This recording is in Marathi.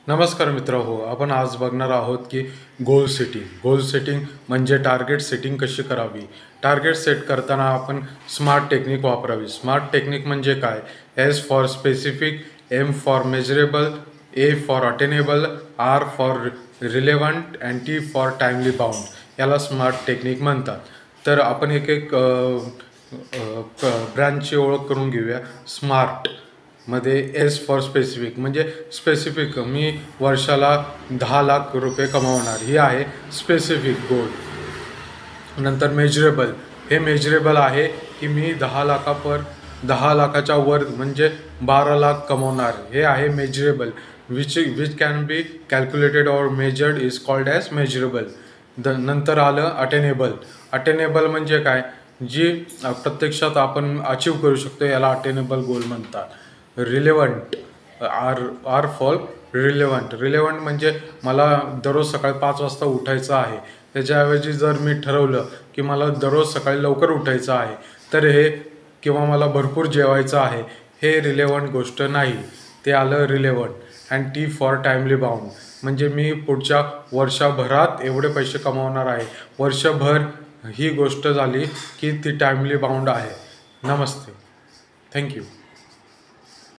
नमस्कार मित्र हो, आपण आज बघणार आहोत की गोल सेटिंग म्हणजे टार्गेट सेटिंग कशी करावी। टार्गेट सेट करताना आपण स्मार्ट टेक्निक वापरावी। स्मार्ट टेक्निक म्हणजे काय? S for specific, M for measurable, A for attainable, R for relevant and T for timely bound. याला स्मार्ट टेक्निक म्हणतात। तर आपण एक एक ब्रँडची ओळख करून घेऊया। स्मार्ट मध्ये एस फॉर स्पेसिफिक म्हणजे स्पेसिफिक, मी वर्षाला 10 लाख रुपये कमावणार, ही आहे स्पेसिफिक गोल। नंतर मेजरेबल, हे मेजरेबल आहे की मी 10 लाखाच्या वर म्हणजे 12 लाख कमवणार, हे आहे measurable. Which can be calculated or measured is called as measurable. नंतर आलं अटेनेबल। अटेनेबल म्हणजे काय? जी प्रत्यक्षात आपण अचीव करू शकतो, याला अटेनेबल गोल म्हणतात। रिलेव्हंट, आर फॉर रिलेव्हंट म्हणजे मला दररोज सकाळी 5 वाजता उठायचं आहे, त्याच्याऐवजी जर मी ठरवलं की मला दररोज सकाळी लवकर उठायचं आहे, तर हे किंवा मला भरपूर जेवायचं आहे, हे रिलेव्हंट गोष्ट नाही, ते आलं relevant. And T for timely bound म्हणजे मी पुढच्या वर्षभरात एवढे पैसे कमावणार आहे, वर्षभर ही गोष्ट झाली की ती टाइमली बाउंड आहे। नमस्ते, थँक्यू।